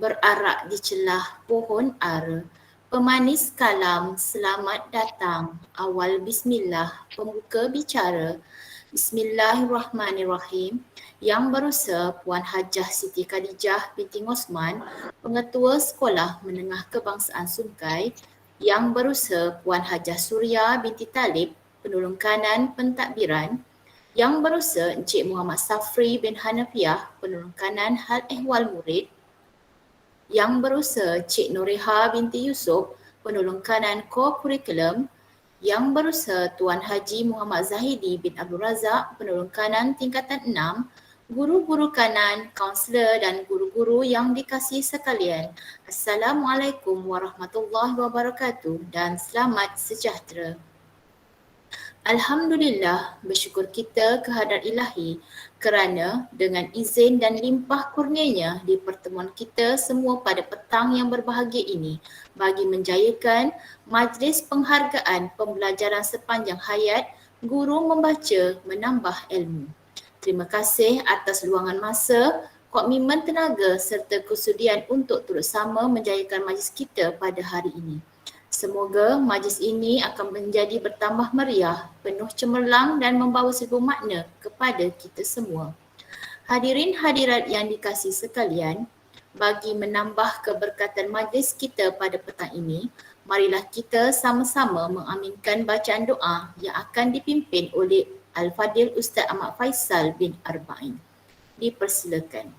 berarak di celah pohon ara. Pemanis kalam, selamat datang. Awal bismillah, pembuka bicara. Bismillahirrahmanirrahim. Yang berusaha Puan Hajah Siti Khadijah binti Osman, Pengetua Sekolah Menengah Kebangsaan Sungai. Yang berusaha Puan Hajah Suria binti Talib, Penolong Kanan Pentadbiran. Yang berusaha Encik Muhammad Safri bin Hanafiah, Penolong Kanan Hal Ehwal Murid. Yang berusaha Cik Noreha binti Yusof, Penolong Kanan Co-Curriculum. Yang berusaha Tuan Haji Muhammad Zahidi bin Abdul Razak, Penolong Kanan Tingkatan 6, guru-guru kanan, kaunselor dan guru-guru yang dikasihi sekalian. Assalamualaikum warahmatullahi wabarakatuh dan selamat sejahtera. Alhamdulillah, bersyukur kita kehadrat Ilahi kerana dengan izin dan limpah kurnianya di pertemuan kita semua pada petang yang berbahagia ini bagi menjayakan majlis penghargaan pembelajaran sepanjang hayat guru membaca menambah ilmu. Terima kasih atas luangan masa, komitmen tenaga serta kesudian untuk turut sama menjayakan majlis kita pada hari ini. Semoga majlis ini akan menjadi bertambah meriah, penuh cemerlang dan membawa seribu makna kepada kita semua. Hadirin hadirat yang dikasihi sekalian, bagi menambah keberkatan majlis kita pada petang ini, marilah kita sama-sama mengaminkan bacaan doa yang akan dipimpin oleh Al-Fadil Ustaz Ahmad Faisal bin Arba'in. Dipersilakan.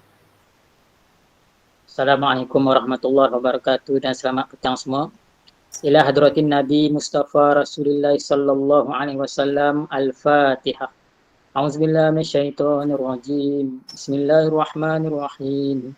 Assalamualaikum warahmatullahi wabarakatuh dan selamat petang semua. Ila hadratin Nabi Mustafa Rasulullah sallallahu alaihi wasallam. Al-Fatihah. A'udzubillahi minasyaitonir rajim. Bismillahirrahmanirrahim.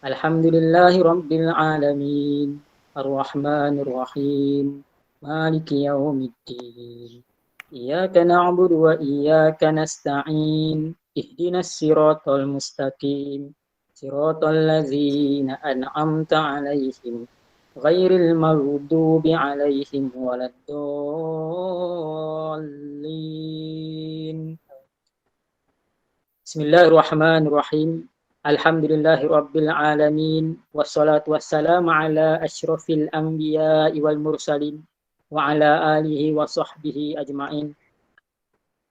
Alhamdulillahi rabbil alamin. Arrahmanir rahim. Maliki yaumiddin. Iyyaka na'budu wa iyyaka nasta'in. Ihdinas siratal mustaqim. Siratal ladzina an'amta 'alaihim ghairil maghdubi 'alaihim waladdallin. Bismillahirrahmanirrahim. Alhamdulillahi rabbil alamin. Wassalatu wassalamu ala asyrafil anbiya'i wal mursalin wa ala alihi wa sahbihi ajma'in.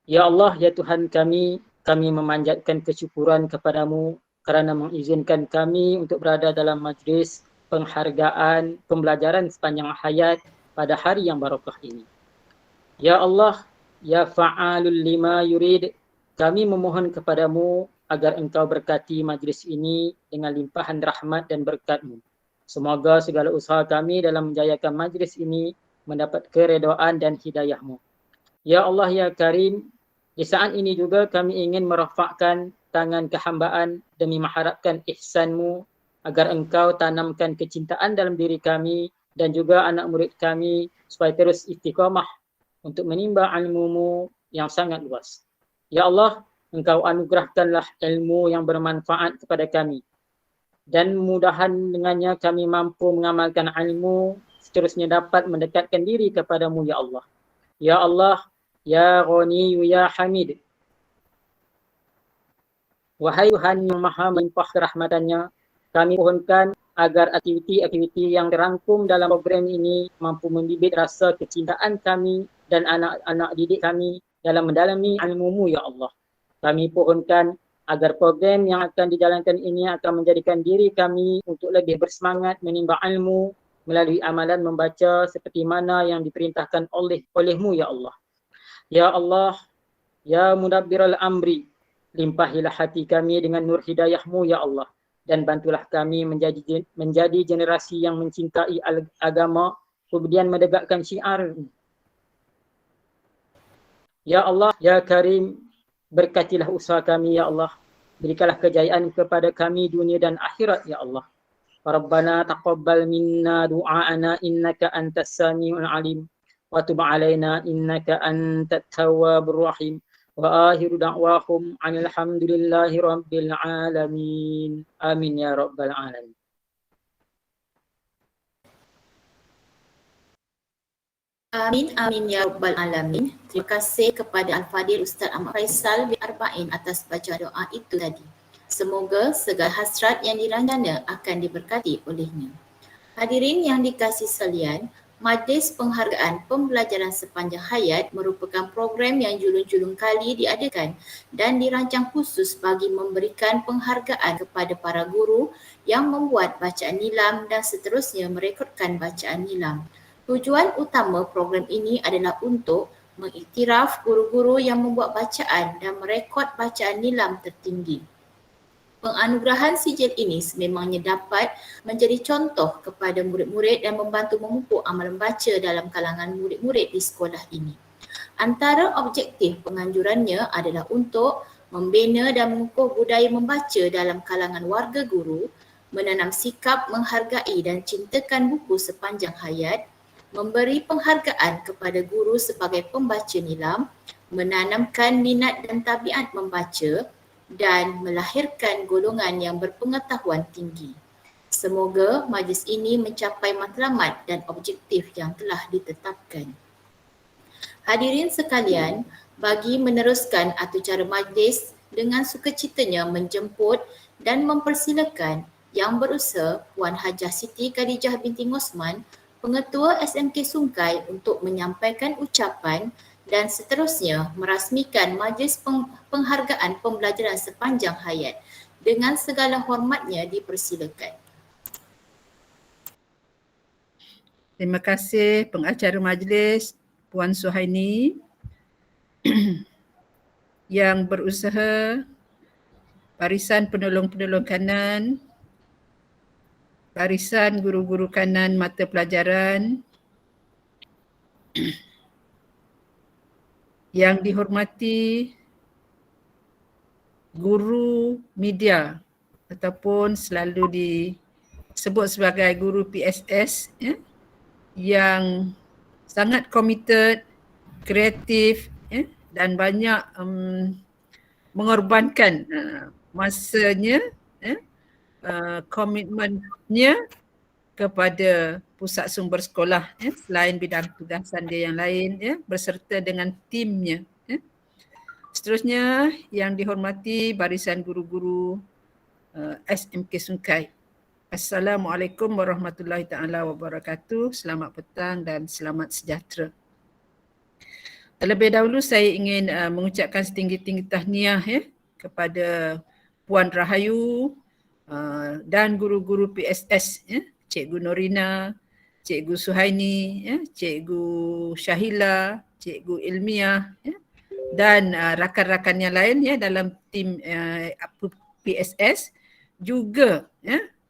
Ya Allah, ya Tuhan kami memanjatkan kesyukuran kepadamu kerana mengizinkan kami untuk berada dalam majlis penghargaan pembelajaran sepanjang hayat pada hari yang barakah ini. Ya Allah, ya fa'alul lima yurid, kami memohon kepadamu agar engkau berkati majlis ini dengan limpahan rahmat dan berkat-Mu. Semoga segala usaha kami dalam menjayakan majlis ini mendapat keredaan dan hidayah-Mu. Ya Allah, ya Karim, di saat ini juga kami ingin merafakkan tangan kehambaan demi mengharapkan ihsan-Mu agar engkau tanamkan kecintaan dalam diri kami dan juga anak murid kami supaya terus istiqamah untuk menimba ilmu-Mu yang sangat luas. Ya Allah, engkau anugerahkanlah ilmu yang bermanfaat kepada kami dan mudahan dengannya kami mampu mengamalkan ilmu seterusnya dapat mendekatkan diri kepadamu ya Allah. Ya Allah, ya Ghani, ya Hamid. Wahai Tuhan yang maha melimpah kerahmatannya, kami mohonkan agar aktiviti-aktiviti yang terangkum dalam program ini mampu membibit rasa kecintaan kami dan anak-anak didik kami dalam mendalami ilmu-Mu ya Allah. Kami pohonkan agar program yang akan dijalankan ini akan menjadikan diri kami untuk lebih bersemangat menimba ilmu melalui amalan membaca seperti mana yang diperintahkan oleh-Mu ya Allah. Ya Allah, ya Mudabbiral Amri, limpahilah hati kami dengan nur hidayah-Mu ya Allah. Dan bantulah kami menjadi generasi yang mencintai agama, kemudian menegakkan syiar. Ya Allah, ya Karim, berkatilah usaha kami ya Allah. Berikanlah kejayaan kepada kami dunia dan akhirat ya Allah. Rabbana taqabbal minna du'aana innaka antas samiul alim wa tub alaina innaka antat tawwabur rahim. Wa akhiru da'wahum alhamdulillahi rabbil alamin. Amin ya rabbal alamin. Amin, amin ya rabbal alamin. Terima kasih kepada Al-Fadil Ustaz Ahmad Faisal bin Arba'in atas baca doa itu tadi. Semoga segala hasrat yang dirancangnya akan diberkati olehnya. Hadirin yang dikasihi sekalian, Majlis Penghargaan Pembelajaran Sepanjang Hayat merupakan program yang julung-julung kali diadakan dan dirancang khusus bagi memberikan penghargaan kepada para guru yang membuat bacaan nilam dan seterusnya merekodkan bacaan nilam. Tujuan utama program ini adalah untuk mengiktiraf guru-guru yang membuat bacaan dan merekod bacaan nilam tertinggi. Penganugerahan sijil ini sememangnya dapat menjadi contoh kepada murid-murid dan membantu memupuk amalan baca dalam kalangan murid-murid di sekolah ini. Antara objektif penganjurannya adalah untuk membina dan mengukuh budaya membaca dalam kalangan warga guru, menanam sikap menghargai dan cintakan buku sepanjang hayat, memberi penghargaan kepada guru sebagai pembaca nilam, menanamkan minat dan tabiat membaca, dan melahirkan golongan yang berpengetahuan tinggi. Semoga majlis ini mencapai matlamat dan objektif yang telah ditetapkan. Hadirin sekalian, bagi meneruskan acara majlis, dengan sukacitanya menjemput dan mempersilakan Yang Berusaha Puan Hajah Siti Khadijah binti Osman, Pengetua SMK Sungai untuk menyampaikan ucapan dan seterusnya merasmikan Majlis Penghargaan Pembelajaran Sepanjang Hayat. Dengan segala hormatnya dipersilakan. Terima kasih pengacara majlis Puan Suhaini. Yang Berusaha, Barisan Penolong-Penolong Kanan, Barisan Guru-Guru Kanan Mata Pelajaran, yang dihormati guru media ataupun selalu disebut sebagai guru PSS yang sangat committed, kreatif dan banyak mengorbankan masanya, komitmennya kepada pusat sumber sekolah selain bidang tugasan dia yang lain berserta dengan timnya. Seterusnya yang dihormati barisan guru-guru SMK Sungai. Assalamualaikum warahmatullahi taala wabarakatuh. Selamat petang dan selamat sejahtera. Terlebih dahulu saya ingin mengucapkan setinggi-tinggi tahniah kepada Puan Rahayu dan guru-guru PSS, Cikgu Norina, Cikgu Suhaini, Cikgu Syahila, Cikgu Ilmiah dan rakan-rakan yang lain dalam tim PSS, juga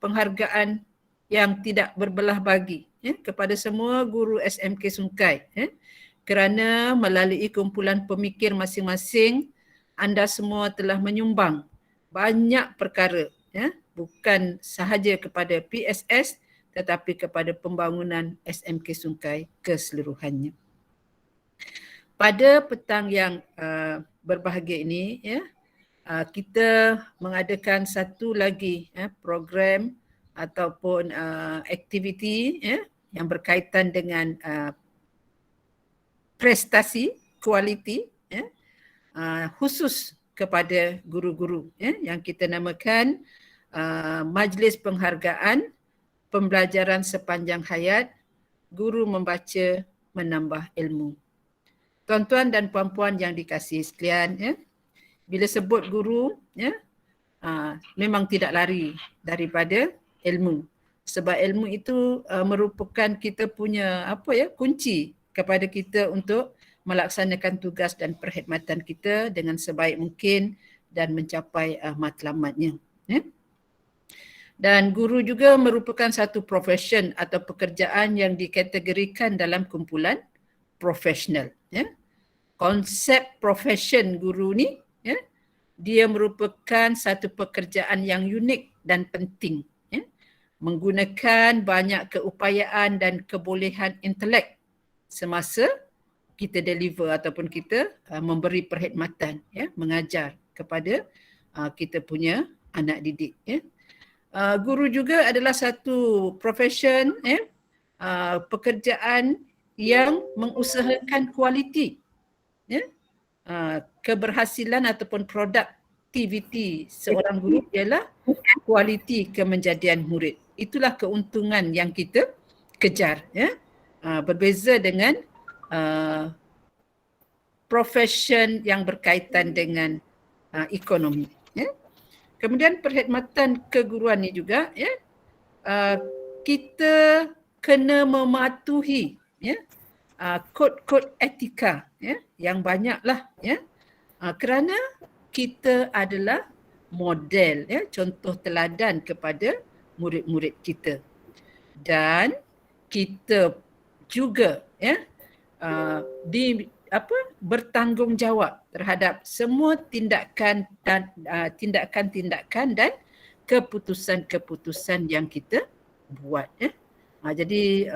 penghargaan yang tidak berbelah bagi kepada semua guru SMK Sungai kerana melalui kumpulan pemikir masing-masing anda semua telah menyumbang banyak perkara bukan sahaja kepada PSS tetapi kepada pembangunan SMK Sungai keseluruhannya. Pada petang yang berbahagia ini kita mengadakan satu lagi program ataupun aktiviti yang berkaitan dengan prestasi kualiti khusus kepada guru-guru yang kita namakan Majlis Penghargaan Pembelajaran Sepanjang Hayat Guru Membaca Menambah Ilmu. Tuan-tuan dan puan-puan yang dikasihi sekalian, bila sebut guru, memang tidak lari daripada ilmu. Sebab ilmu itu merupakan kita punya kunci kepada kita untuk melaksanakan tugas dan perkhidmatan kita dengan sebaik mungkin dan mencapai matlamatnya. Dan guru juga merupakan satu profession atau pekerjaan yang dikategorikan dalam kumpulan profesional. Konsep profession guru ni dia merupakan satu pekerjaan yang unik dan penting, menggunakan banyak keupayaan dan kebolehan intelek semasa kita deliver ataupun kita memberi perkhidmatan, mengajar kepada kita punya anak didik. Guru juga adalah satu profession, pekerjaan yang mengusahakan kualiti, keberhasilan ataupun produk produktiviti seorang guru ialah kualiti kemenjadian murid. Itulah keuntungan yang kita kejar, ya. Berbeza dengan profession yang berkaitan dengan ekonomi, ya. Kemudian perkhidmatan keguruan ni juga, ya, kita kena mematuhi, ya, kod-kod etika, ya, yang banyaklah, ya, kerana kita adalah model, ya, contoh teladan kepada murid-murid kita, dan kita juga, ya, bertanggungjawab terhadap semua tindakan dan keputusan-keputusan yang kita buat, ya. Jadi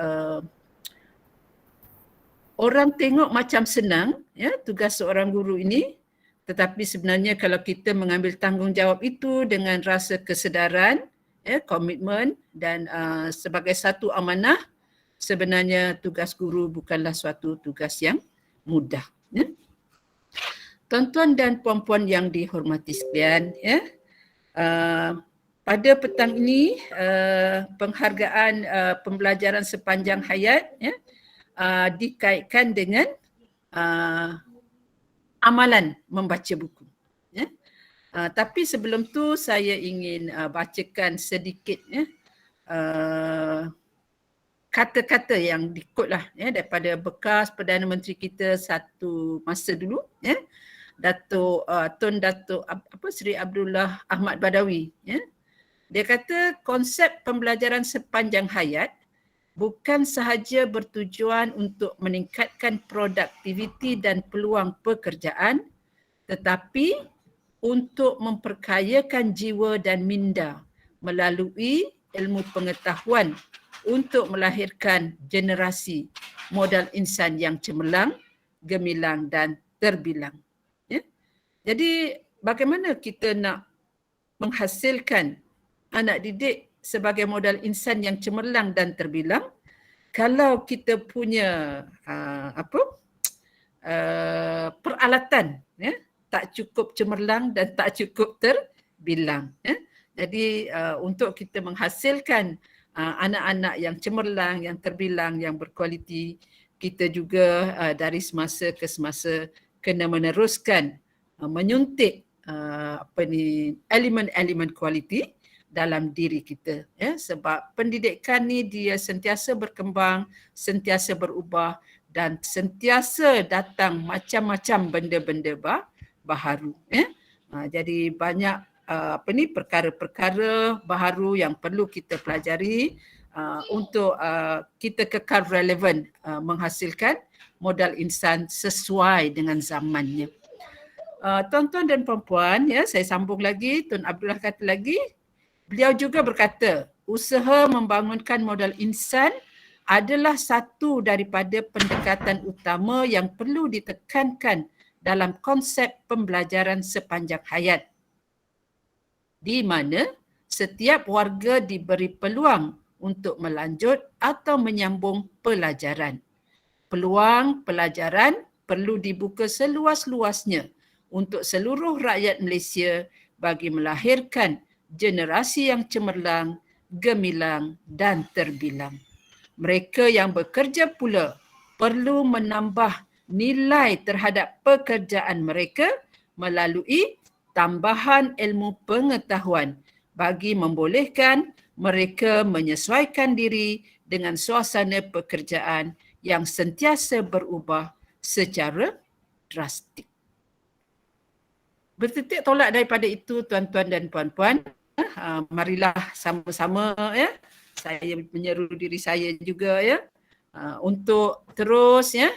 orang tengok macam senang, ya, tugas seorang guru ini, tetapi sebenarnya kalau kita mengambil tanggungjawab itu dengan rasa kesedaran, ya, komitmen dan sebagai satu amanah, sebenarnya tugas guru bukanlah suatu tugas yang mudah, ya. Tuan-tuan dan puan-puan yang dihormati sekalian, ya, pada petang ini penghargaan pembelajaran sepanjang hayat, ya, dikaitkan dengan amalan membaca buku, ya. Tapi sebelum tu saya ingin bacakan sedikit, ya, kata-kata yang dikutlah, ya, daripada bekas Perdana Menteri kita satu masa dulu, ya, Tun Datuk Seri Abdullah Ahmad Badawi, ya. Dia kata konsep pembelajaran sepanjang hayat bukan sahaja bertujuan untuk meningkatkan produktiviti dan peluang pekerjaan, tetapi untuk memperkayakan jiwa dan minda melalui ilmu pengetahuan untuk melahirkan generasi modal insan yang cemerlang, gemilang dan terbilang. Ya? Jadi bagaimana kita nak menghasilkan anak didik sebagai modal insan yang cemerlang dan terbilang kalau kita punya peralatan, ya, tak cukup cemerlang dan tak cukup terbilang, ya. Jadi untuk kita menghasilkan anak-anak yang cemerlang, yang terbilang, yang berkualiti, kita juga dari semasa ke semasa kena meneruskan menyuntik elemen-elemen kualiti dalam diri kita, ya, sebab pendidikan ni dia sentiasa berkembang, sentiasa berubah dan sentiasa datang macam-macam benda-benda baharu, ya. Jadi banyak perkara-perkara baharu yang perlu kita pelajari untuk kita kekal relevan menghasilkan modal insan sesuai dengan zamannya. Tuan-tuan dan puan-puan, ya, saya sambung lagi, Tun Abdullah kata lagi, beliau juga berkata, usaha membangunkan modal insan adalah satu daripada pendekatan utama yang perlu ditekankan dalam konsep pembelajaran sepanjang hayat, di mana setiap warga diberi peluang untuk melanjut atau menyambung pelajaran. Peluang pelajaran perlu dibuka seluas-luasnya untuk seluruh rakyat Malaysia bagi melahirkan generasi yang cemerlang, gemilang dan terbilang. Mereka yang bekerja pula perlu menambah nilai terhadap pekerjaan mereka melalui tambahan ilmu pengetahuan bagi membolehkan mereka menyesuaikan diri dengan suasana pekerjaan yang sentiasa berubah secara drastik. Bertitik tolak daripada itu, tuan-tuan dan puan-puan, marilah sama-sama, ya, saya menyeru diri saya juga, ya, untuk terus, ya,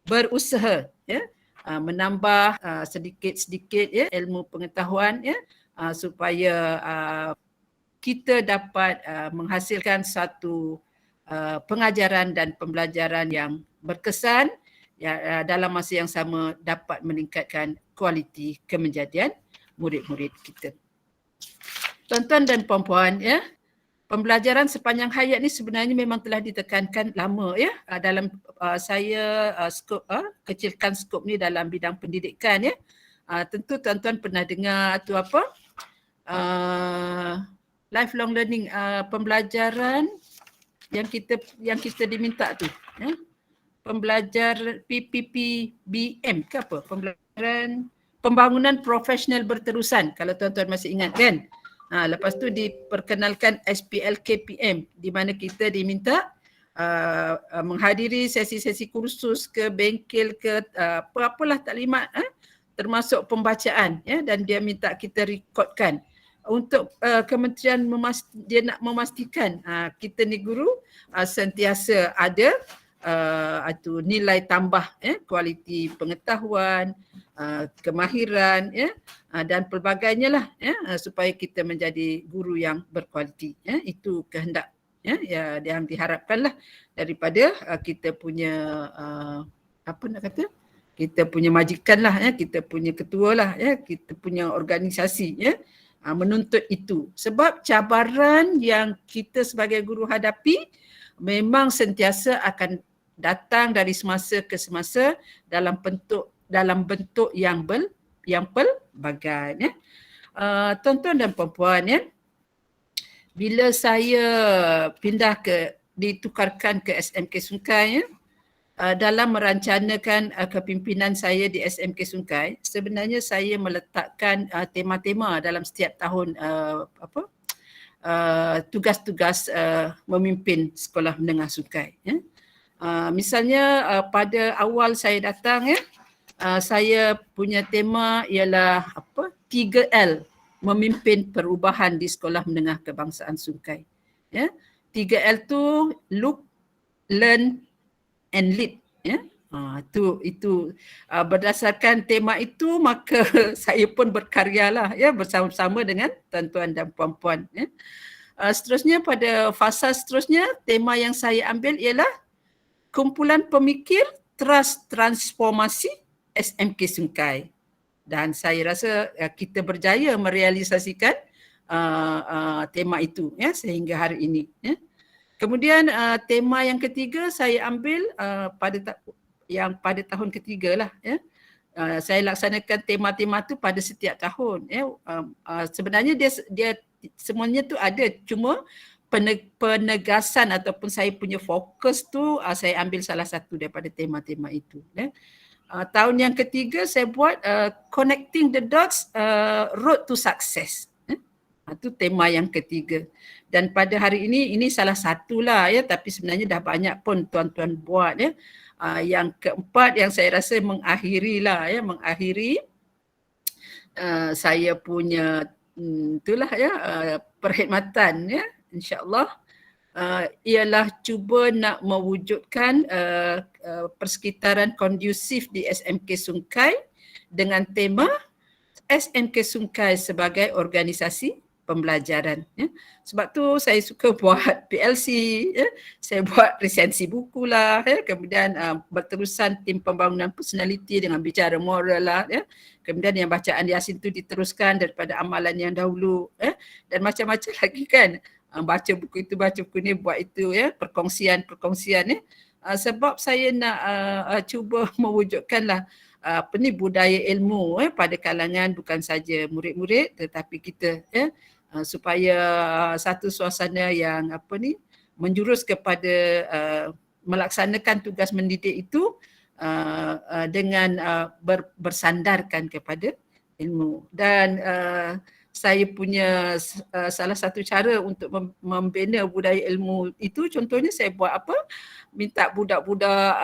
berusaha, ya, menambah sedikit-sedikit, ya, ilmu pengetahuan, ya, supaya kita dapat menghasilkan satu pengajaran dan pembelajaran yang berkesan, ya, dalam masa yang sama dapat meningkatkan kualiti kemenjadian murid-murid kita. Tuan-tuan dan puan-puan, ya, pembelajaran sepanjang hayat ni sebenarnya memang telah ditekankan lama, ya. Dalam saya kecilkan skop ni dalam bidang pendidikan, ya. Tentu tuan-tuan pernah dengar tu apa? Lifelong learning, pembelajaran yang kita diminta tu. Pembelajar PPPBM ke apa? Pembangunan profesional berterusan, kalau tuan-tuan masih ingat kan. Lepas tu diperkenalkan SPLKPM di mana kita diminta menghadiri sesi-sesi kursus ke bengkel ke apa-apalah taklimat termasuk pembacaan dan dia minta kita rekodkan. Untuk kementerian dia nak memastikan kita ni guru sentiasa ada nilai tambah kualiti pengetahuan, kemahiran dan pelbagainya lah supaya kita menjadi guru yang berkualiti. Itu kehendak yang diharapkan lah daripada kita punya kita punya majikan lah, kita punya ketua lah, kita punya organisasi menuntut itu. Sebab cabaran yang kita sebagai guru hadapi memang sentiasa akan datang dari semasa ke semasa dalam bentuk yang pelbagai. Tuan-tuan dan puan-puan, bila saya ditukarkan ke SMK Sungai dalam merancanakan kepimpinan saya di SMK Sungai, sebenarnya saya meletakkan tema-tema dalam setiap tahun tugas-tugas memimpin sekolah menengah Sungai. Misalnya pada awal saya datang saya punya tema ialah 3L, memimpin perubahan di sekolah menengah kebangsaan Sungai. 3L tu look, learn and lead. Itu berdasarkan tema itu maka saya pun berkaryalah bersama-sama dengan tuan-tuan dan puan-puan. Seterusnya pada fasa seterusnya tema yang saya ambil ialah kumpulan pemikir teras transformasi SMK Sungai. Dan saya rasa kita berjaya merealisasikan tema itu sehingga hari ini. Kemudian tema yang ketiga saya ambil pada tahun ketiga lah. Saya laksanakan tema-tema tu pada setiap tahun. Sebenarnya dia semuanya tu ada, cuma penegasan ataupun saya punya fokus tu saya ambil salah satu daripada tema-tema itu. Tahun yang ketiga saya buat Connecting the Dots, Road to Success. Itu tema yang ketiga. Dan pada hari ini salah satulah tapi sebenarnya dah banyak pun tuan-tuan buat. Yang keempat yang saya rasa mengakhiri saya punya itulah perkhidmatan insya-Allah ialah cuba nak mewujudkan persekitaran kondusif di SMK Sungai dengan tema SMK Sungai sebagai organisasi pembelajaran. Sebab tu saya suka buat PLC, saya buat resensi buku lah, kemudian berterusan tim pembangunan personaliti dengan bicara moral lah, kemudian yang bacaan Yasin tu diteruskan daripada amalan yang dahulu, dan macam-macam lagi kan. Baca buku itu, baca buku ni, buat itu, perkongsian. Sebab saya nak cuba mewujudkanlah budaya ilmu pada kalangan bukan saja murid-murid tetapi kita supaya satu suasana yang menjurus kepada melaksanakan tugas mendidik itu dengan bersandarkan kepada ilmu. Dan saya punya salah satu cara untuk membina budaya ilmu itu, contohnya saya buat minta budak-budak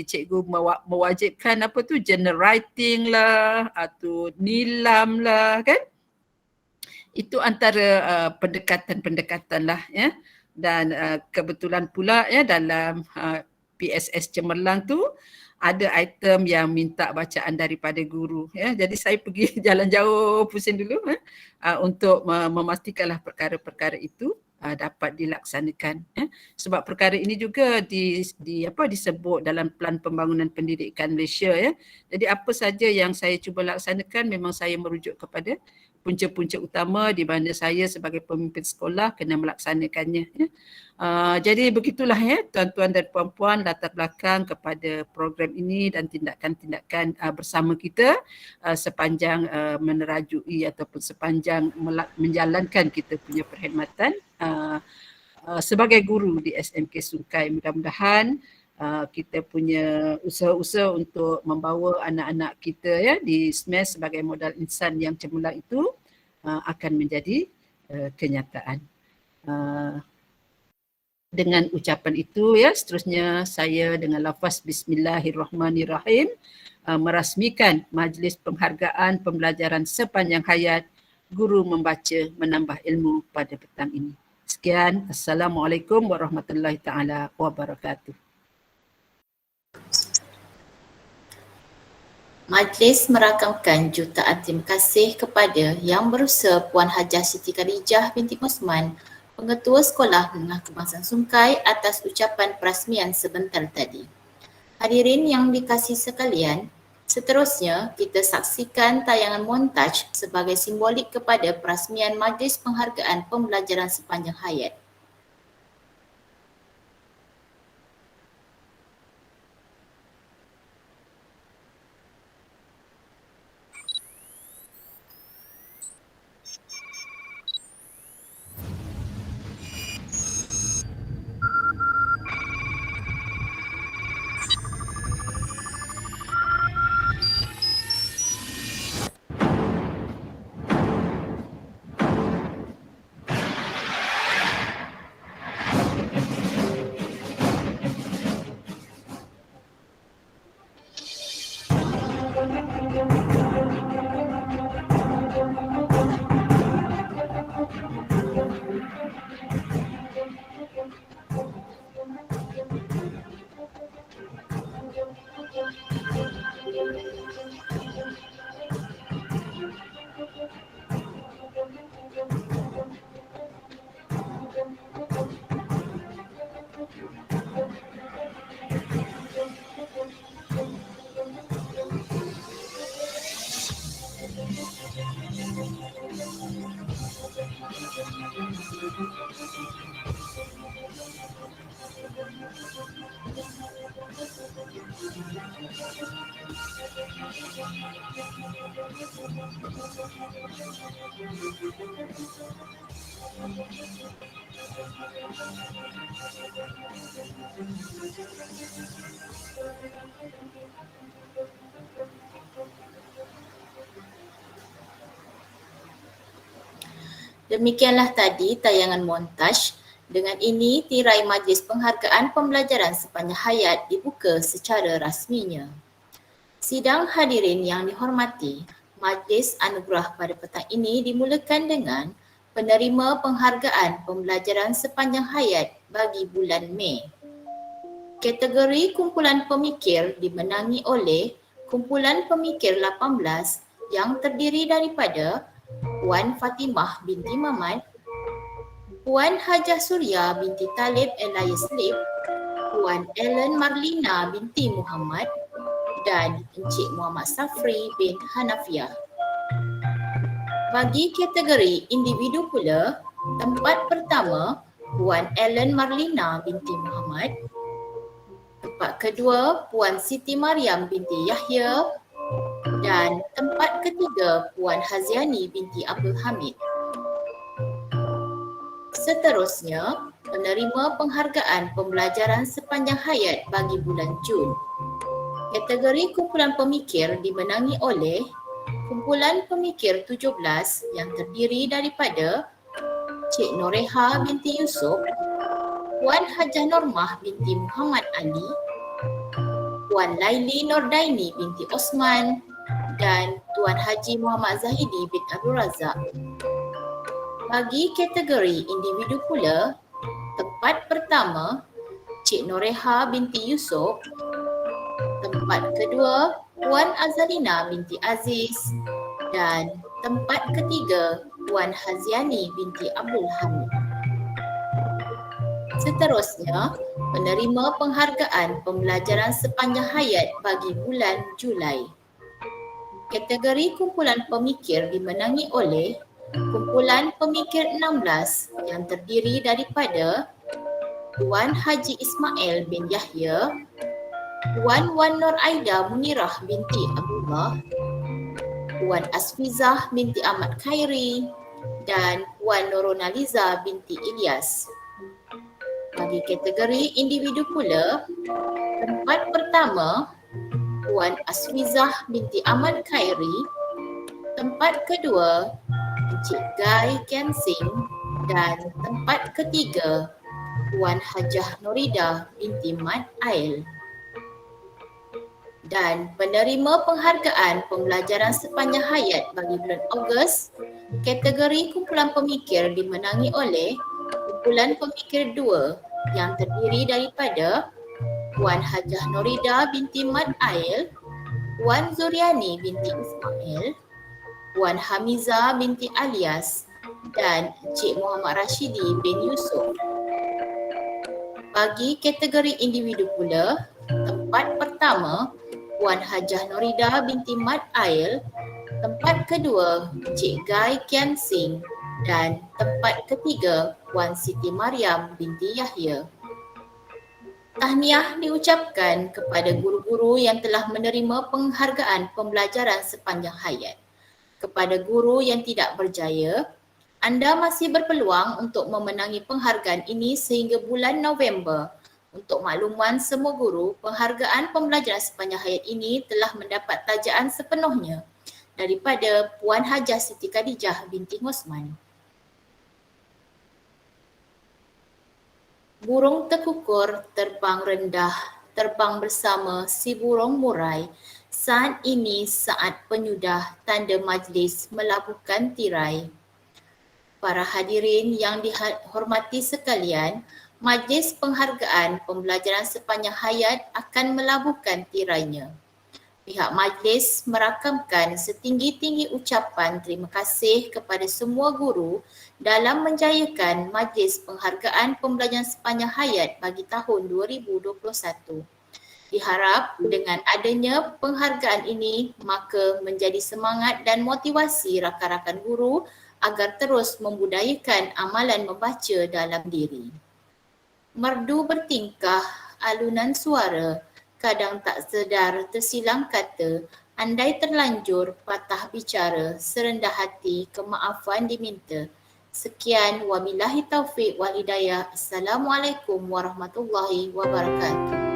cikgu mewajibkan journal writing lah atau nilam lah kan. Itu antara pendekatan-pendekatan lah dan kebetulan pula dalam PSS Cemerlang tu ada item yang minta bacaan daripada guru jadi saya pergi jalan jauh pusing dulu untuk memastikanlah perkara-perkara itu dapat dilaksanakan sebab perkara ini juga disebut dalam Pelan Pembangunan Pendidikan Malaysia jadi apa saja yang saya cuba laksanakan memang saya merujuk kepada punca-punca utama di mana saya sebagai pemimpin sekolah kena melaksanakannya. Ya. Jadi begitulah ya tuan-tuan dan puan-puan latar belakang kepada program ini dan tindakan-tindakan bersama kita sepanjang menerajui ataupun sepanjang menjalankan kita punya perkhidmatan sebagai guru di SMK Sungai. Mudah-mudahan kita punya usaha-usaha untuk membawa anak-anak kita ya di SMES sebagai modal insan yang cemerlang itu akan menjadi kenyataan. Dengan ucapan itu ya seterusnya saya dengan lafaz Bismillahirrahmanirrahim merasmikan majlis penghargaan pembelajaran sepanjang hayat guru membaca menambah ilmu pada petang ini. Sekian, Assalamualaikum warahmatullahi taala wabarakatuh. Majlis merakamkan jutaan terima kasih kepada Yang Berusaha Puan Hajah Siti Khadijah binti Osman, Pengetua Sekolah Menengah Kebangsaan Sungai atas ucapan perasmian sebentar tadi. Hadirin yang dikasihi sekalian, seterusnya kita saksikan tayangan montaj sebagai simbolik kepada perasmian Majlis Penghargaan Pembelajaran Sepanjang Hayat. Demikianlah tadi tayangan montaj. Dengan ini, tirai Majlis Penghargaan Pembelajaran Sepanjang Hayat dibuka secara rasminya. Sidang hadirin yang dihormati, Majlis Anugerah pada petang ini dimulakan dengan penerima penghargaan pembelajaran sepanjang hayat bagi bulan Mei. Kategori kumpulan pemikir dimenangi oleh kumpulan pemikir 18 yang terdiri daripada Puan Fatimah binti Mamat, Puan Hajah Suria binti Talib Elias Lip, Puan Ellen Marlina binti Muhammad dan Encik Muhammad Safri bin Hanafiah. Bagi kategori individu pula, tempat pertama Puan Ellen Marlina binti Muhammad, tempat kedua Puan Siti Mariam binti Yahya dan tempat ketiga Puan Haziani binti Abdul Hamid. Seterusnya, penerima penghargaan pembelajaran sepanjang hayat bagi bulan Jun. Kategori kumpulan pemikir dimenangi oleh kumpulan pemikir 17 yang terdiri daripada Cik Noreha binti Yusof, Puan Hajah Normah binti Muhammad Ali, Puan Laili Nordaini binti Osman dan Tuan Haji Muhammad Zahidi bin Abdul Razak. Bagi kategori individu pula, tempat pertama Cik Noreha binti Yusof, tempat kedua Puan Azalina binti Aziz dan tempat ketiga Puan Haziani binti Abdul Hamid. Seterusnya, penerima penghargaan pembelajaran sepanjang hayat bagi bulan Julai. Kategori kumpulan pemikir dimenangi oleh kumpulan pemikir 16 yang terdiri daripada Tuan Haji Ismail bin Yahya, Puan Wan Nur Aida Munirah binti Abdullah, Puan Asfizah binti Ahmad Khairi dan Puan Nurunaliza binti Ilyas. Bagi kategori individu pula, tempat pertama Puan Asfizah binti Ahmad Khairi, tempat kedua Encik Guy Kensing dan tempat ketiga Puan Hajah Norida binti Mat Ail. Dan penerima penghargaan pembelajaran sepanjang hayat bagi bulan Ogos, kategori kumpulan pemikir dimenangi oleh kumpulan pemikir 2 yang terdiri daripada Puan Hajah Norida binti Mat Ail, Puan Zuriani binti Ismail, Puan Hamiza binti Alias dan Encik Muhammad Rashidi bin Yusof. Bagi kategori individu pula, tempat pertama Puan Hajah Norida binti Mat Ail, tempat kedua Encik Guy Kian Sing dan tempat ketiga Puan Siti Mariam binti Yahya. Tahniah diucapkan kepada guru-guru yang telah menerima penghargaan pembelajaran sepanjang hayat. Kepada guru yang tidak berjaya, anda masih berpeluang untuk memenangi penghargaan ini sehingga bulan November. Untuk makluman semua guru, penghargaan pembelajaran sepanjang hayat ini telah mendapat tajaan sepenuhnya daripada Puan Hajah Siti Khadijah binti Osman. Burung tekukur terbang rendah, terbang bersama si burung murai. Saat ini saat penyudah tanda majlis melabuhkan tirai. Para hadirin yang dihormati sekalian, majlis penghargaan pembelajaran sepanjang hayat akan melabuhkan tirainya. Pihak majlis merakamkan setinggi-tinggi ucapan terima kasih kepada semua guru dalam menjayakan majlis penghargaan pembelajaran sepanjang hayat bagi tahun 2021. Diharap dengan adanya penghargaan ini maka menjadi semangat dan motivasi rakan-rakan guru agar terus membudayakan amalan membaca dalam diri. Merdu bertingkah, alunan suara, kadang tak sedar tersilang kata, andai terlanjur patah bicara, serendah hati kemaafan diminta. Sekian, wabillahi taufiq wal hidayah. Assalamualaikum warahmatullahi wabarakatuh.